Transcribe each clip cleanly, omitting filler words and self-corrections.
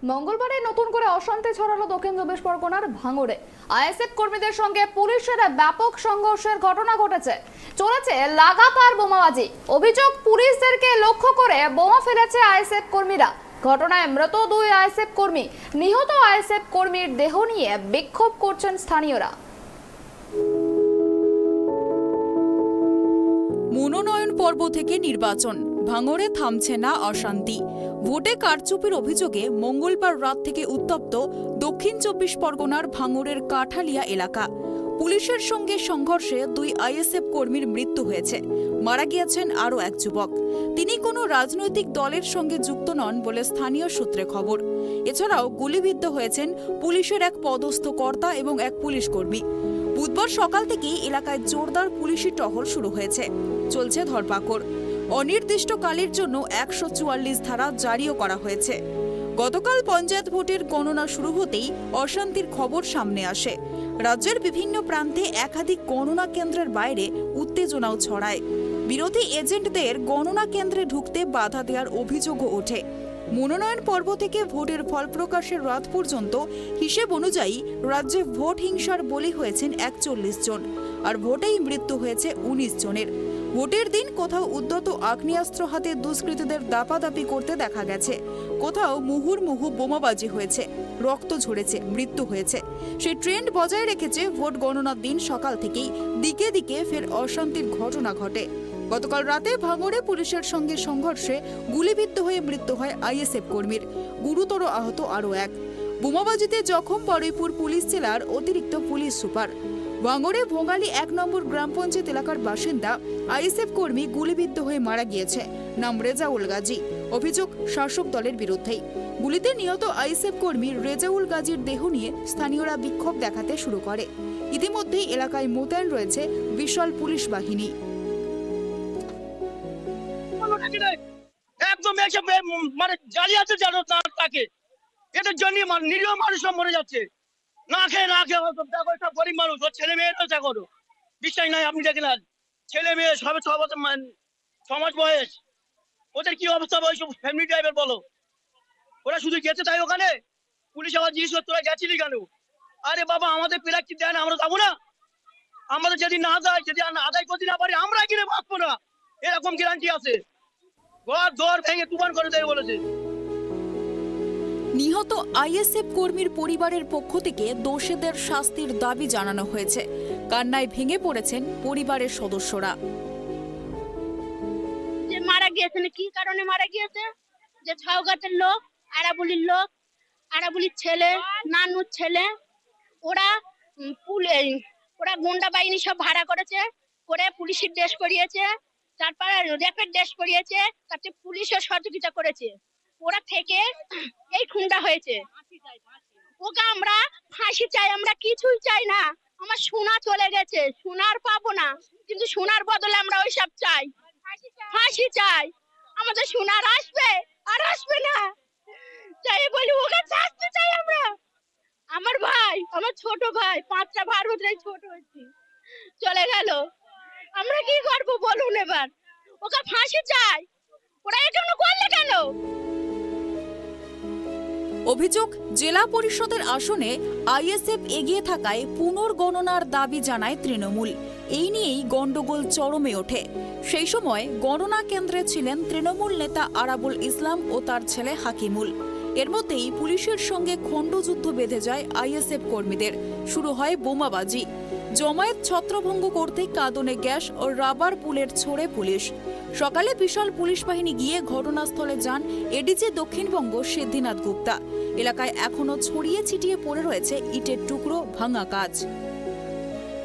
মঙ্গলবারে নতুন করে অশান্তি ছড়ালো দক্ষিণ চব্বিশ পরগনার ভাঙড়ে। আইএসএফ কর্মীদের সঙ্গে পুলিশের ব্যাপক সংঘর্ষের ঘটনা ঘটেছে। চলেছে লাগাতার বোমাবাজি। অভিযোগ, পুলিশদেরকে লক্ষ্য করে বোমা ফেলেছে আইএসএফ কর্মীরা। ঘটনায় মৃত 2 আইএসএফ কর্মী। নিহত আইএসএফ কর্মীর দেহ নিয়ে বিক্ষোভ করছেন স্থানীয়রা। মনোনয়ন পর্ব থেকে নির্বাচন, ভাঙড়ে থামছে না অশান্তি। ভোটে কারচুপির অভিযোগে মঙ্গলবার রাত থেকে উত্তপ্ত দক্ষিণ চব্বিশ পরগনার ভাঙড়ের কাঠালিয়া এলাকা। পুলিশের সঙ্গে সংঘর্ষে 2 আইএসএফ কর্মীর মৃত্যু হয়েছে। মারা গিয়েছেন আরও এক যুবক। তিনি কোনো রাজনৈতিক দলের সঙ্গে যুক্ত নন বলে স্থানীয় সূত্রে খবর। এছাড়াও গুলিবিদ্ধ হয়েছেন পুলিশের এক পদস্থ কর্তা এবং এক পুলিশ কর্মী। বুধবার সকাল থেকেই এলাকায় জোরদার পুলিশি টহল শুরু হয়েছে। চলছে ধরপাকড়। অনির্দিষ্টকালের জন্য 144 ধারা জারিও করা হয়েছে। গতকাল পঞ্চায়েত ভোটের গণনা শুরু হতেই অশান্তির খবর সামনে আসে। রাজ্যের বিভিন্ন প্রান্তে একাধিক গণনা কেন্দ্রের বাইরে উত্তেজনাও ছড়ায়। বিরোধী এজেন্টদের গণনা কেন্দ্রে ঢুকতে বাধা দেওয়ার অভিযোগও ওঠে। মনোনয়ন পর্ব থেকে ভোটের ফল প্রকাশের রাত পর্যন্ত হিসেব অনুযায়ী রাজ্যে ভোট হিংসার বলি হয়েছেন 41 জন, আর ভোটেই মৃত্যু হয়েছে 19 জনের। ভোটের দিন কোথাও উদ্যত আগ্নেয়াস্ত্র হাতে দুষ্কৃতীদের দাপাদাপি করতে দেখা গেছে, কোথাও মুহুর্মুহু বোমাবাজি হয়েছে, রক্ত ঝরেছে, মৃত্যু হয়েছে। সেই ট্রেন্ড বজায় রেখেছে ভোট গণনার দিন সকাল থেকেই দিকে দিকে ফের অশান্তির ঘটনা ঘটে। গতকাল রাতে ভাঙড়ে পুলিশের সঙ্গে সংঘর্ষে গুলিবিদ্ধ হয়ে মৃত্যু হয় আইএসএফ কর্মীর। গুরুতর আহত আরও এক। বোমাবাজিতে জখম বড়ইপুর পুলিশ জেলার অতিরিক্ত পুলিশ সুপার। ভাঙড়ে ভোঙ্গালী 1 নম্বর গ্রাম পঞ্চায়েত এলাকার বাসিন্দা আইএসএফ কর্মী গুলিবিদ্ধ হয়ে মারা গিয়েছে। নাম রেজাউল গাজী। অভিযোগ শাসক দলের বিরুদ্ধেই। গুলিতে নিহত আইএসএফ কর্মী রেজাউল গাজীর দেহ নিয়ে স্থানীয়রা বিক্ষোভ দেখাতে শুরু করে। ইতিমধ্যেই এলাকায় মোতায়েন রয়েছে বিশাল পুলিশ বাহিনী। একদম মানে জালিয়াতি জানো তাকে, এদের জন্য নিরীহ মানুষ মরে যাচ্ছে। না খেয়ে দেখো, একটা গরিব মানুষ, ওর ছেলে মেয়েটা দেখো, বিশ্বাস নাই আপনি দেখেন, ছেলে মেয়ে সবে 6 বছর 6 মাস বয়স, ওদের কি অবস্থা ওইসব ফ্যামিলি টাইপের বলো। ওরা শুধু গেছে তাই ওখানে পুলিশ আবার জিজ্ঞেস করতে, তোরা গেছিলি কেন? আরে বাবা, আমাদের প্লাক কি দেয় না, আমরা যাবো না? আমাদের যদি না যায়, যদি আদায় করতে না পারি, আমরা কিনে বাঁচবো না, এরকম গ্যারান্টি আছে। ঘর দর ভেঙে তুফান করে দেয় বলেছে। নিহত আইএসএফ কর্মীর পরিবারের পক্ষ থেকে দোষীদের শাস্তির দাবি জানানো হয়েছে। কান্নায় ভেঙে পড়েছেন পরিবারের সদস্যরা। যে মারা গিয়েছে, কি কারণে মারা গিয়েছে? যে ছাউগাতের লোক, আরাবুলির লোক, আরাবুলির ছেলে, নানুর ছেলে, ওরা ওরা গুন্ডা বাহিনী সব ভাড়া করেছে, করে পুলিশের ড্রেস করিয়েছে, তারপরে র্যাপের ড্রেস করিয়েছে, তাতে পুলিশও সহযোগিতা করেছে। ওরা থেকে এই খুনটা হয়েছে। ওকে আমরা ফাঁসি চাই, আমরা কিছুই চাই না। আমার সোনা চলে গেছে, সোনার পাবো না, কিন্তু সোনার বদলে আমরা ওইসব চাই, ফাঁসি চাই। আমাদের সোনার আসবে আর আসবে না, তাই বলি ওকে শাস্তি চাই আমরা। আমার ভাই, আমার ছোট ভাই, 5টা ভাইয়ের মধ্যে ছোট হয়েছি, চলে গেল। আমরা কি করবো বলুন এবার? ওকে ফাঁসি চাই। ওরা এজন্য করলে কেন? অভিযোগ, জেলা পরিষদের আসনে আইএসএফ এগিয়ে থাকায় পুনর্গণনার দাবি জানায় তৃণমূল। এই নিয়েই গন্ডগোল চরমে ওঠে। সেই সময় গণনা কেন্দ্রে ছিলেন তৃণমূল নেতা আরাবুল ইসলাম ও তার ছেলে হাকিমুল। এর মধ্যেই পুলিশের সঙ্গে খণ্ডযুদ্ধ বেঁধে যায় আইএসএফ কর্মীদের। শুরু হয় বোমাবাজি। জমায়েত ছত্রভঙ্গ করতে কাঁদনে গ্যাস ও রাবার বুলেট ছোড়ে পুলিশ। সকালে বিশাল পুলিশ বাহিনী গিয়ে ঘটনাস্থলে যান এডিজি দক্ষিণবঙ্গ সিদ্ধিনাথ গুপ্তা। এলাকায় এখনো ছড়িয়ে ছিটিয়ে পড়ে রয়েছে ইটের টুকরো, ভাঙা কাজ।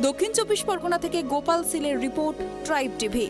দক্ষিণ চব্বিশ পরগনা থেকে গোপাল সিলের রিপোর্ট, ট্রাইব টিভি।